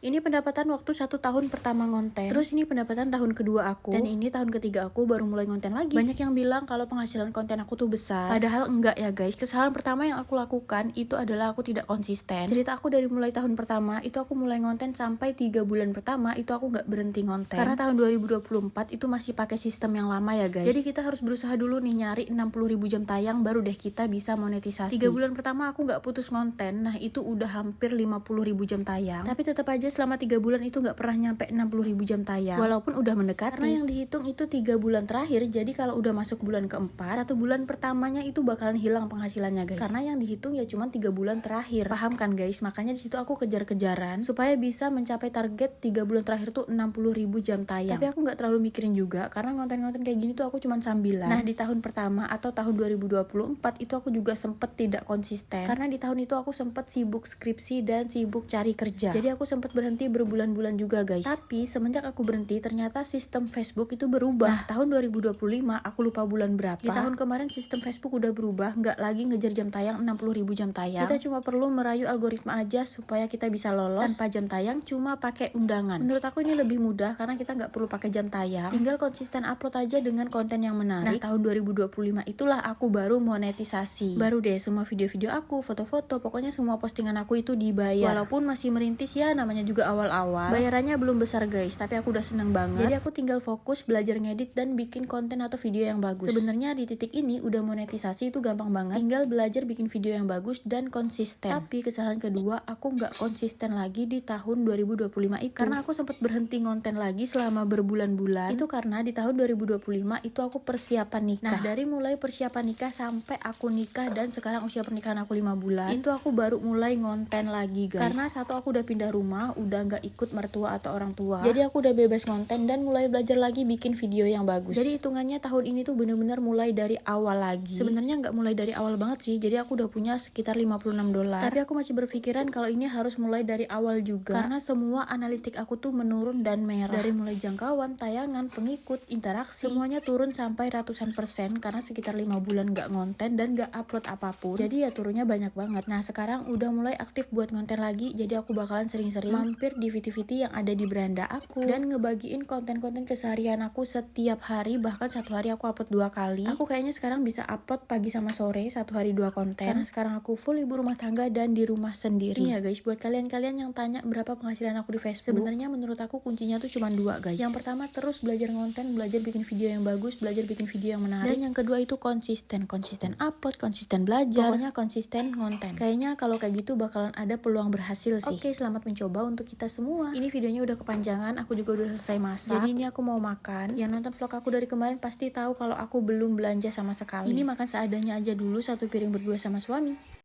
Ini pendapatan waktu 1 tahun pertama ngonten. Terus ini pendapatan tahun kedua aku. Dan ini tahun ketiga aku baru mulai ngonten lagi. Banyak yang bilang kalau penghasilan konten aku tuh besar. Padahal enggak ya guys. Kesalahan pertama yang aku lakukan itu adalah aku tidak konsisten. Cerita aku dari mulai tahun pertama itu aku mulai ngonten sampai 3 bulan pertama itu aku nggak berhenti ngonten. Karena tahun 2024 itu masih pakai sistem yang lama ya guys. Jadi kita harus berusaha dulu nih nyari 60.000 jam tayang baru deh kita bisa monetisasi. 3 bulan pertama aku nggak putus ngonten. Nah itu udah hampir 50.000 jam tayang. Tapi tetap aja selama 3 bulan itu nggak pernah nyampe 60.000 jam tayang. Walaupun udah mendekati. Karena yang dihitung itu 3 bulan terakhir. Jadi kalau udah masuk bulan keempat, 1 bulan pertamanya itu bakalan hilang penghasilannya guys. Karena yang dihitung ya cuma 3 bulan terakhir. Paham kan guys? Makanya di situ aku kejar-kejaran supaya bisa mencapai target 3 bulan terakhir tuh 60.000 jam tayang. Tapi aku nggak terlalu mikirin juga karena ngonten-ngonten kayak gini tuh aku cuma sambilan. Nah di tahun pertama atau tahun 2024 itu aku juga sempet tidak konsisten. Karena di tahun itu aku sempet sibuk skripsi dan sibuk cari kerja. Jadi aku sempet berhenti berbulan-bulan juga guys. Tapi semenjak aku berhenti ternyata sistem Facebook itu berubah. Nah tahun 2025 aku lupa bulan berapa. Di tahun kemarin sistem Facebook udah berubah, nggak lagi ngejar jam tayang 60.000 jam tayang. Kita cuma perlu merayu algoritma aja supaya kita bisa lolos tanpa jam tayang, cuma pakai undangan. Menurut aku ini lebih mudah karena kita nggak perlu pakai jam tayang, tinggal konsisten upload aja dengan konten yang menarik. Nah tahun 2025 itulah aku baru monetisasi. Baru deh semua video-video aku, foto-foto, pokoknya semua postingan aku itu dibayar. Walaupun masih merintis ya, namanya juga awal-awal. Bayarannya belum besar guys, tapi aku udah seneng banget. Jadi aku tinggal fokus belajar ngedit dan bikin konten atau video yang bagus. Sebenarnya di titik ini udah monetisasi itu gampang banget. Tinggal belajar bikin video yang bagus dan konsisten. Tapi kesalahan kedua, aku nggak konsisten lagi di tahun 2025 itu. Karena aku sempat berhenti ngonten lagi selama berbulan-bulan. Itu karena di tahun 2025 itu aku persiapan nikah. Nah dari mulai persiapan nikah sampai aku nikah dan sekarang usia pernikahan aku 5 bulan, itu aku baru mulai ngonten lagi guys. Karena satu aku udah pindah rumah, udah nggak ikut mertua atau orang tua. Jadi aku udah bebas ngonten dan mulai belajar lagi bikin video yang bagus. Jadi hitungannya tahun ini tuh bener-bener mulai dari awal lagi. Sebenarnya nggak mulai dari awal banget sih. Jadi aku udah punya sekitar $56. Tapi aku masih berpikiran kalau ini harus mulai dari awal juga. Karena semua analistik aku tuh menurun dan merah. Dari mulai jangkauan, tayangan, pengikut, interaksi, semuanya turun sampai ratusan persen karena sekitar 5 bulan nggak ngonten dan nggak upload apapun. Jadi ya turunnya banyak banget. Nah sekarang udah mulai aktif buat ngonten lagi. Jadi aku bakalan sering-sering mampir di VT-VT yang ada di beranda aku dan ngebagiin konten-konten keseharian aku setiap hari. Bahkan satu hari aku upload 2 kali. Aku kayaknya sekarang bisa upload pagi sama sore, satu hari 2 konten. Karena sekarang aku full ibu rumah tangga dan di rumah sendiri. Nih ya guys, buat kalian-kalian yang tanya berapa penghasilan aku di Facebook, sebenarnya menurut aku kuncinya tuh cuma 2 guys. Yang pertama terus belajar ngonten, belajar bikin video yang bagus, belajar bikin video yang menarik. Dan yang kedua itu konsisten upload, konsisten belajar, pokoknya konsisten ngonten. Kayaknya kalau kayak gitu bakalan ada peluang berhasil sih. Oke, selamat mencoba untuk kita semua. Ini videonya udah kepanjangan, aku juga udah selesai masak. Jadi ini aku mau makan. Yang nonton vlog aku dari kemarin pasti tahu kalau aku belum belanja sama sekali. Ini makan seadanya aja dulu, 1 piring berdua sama suami.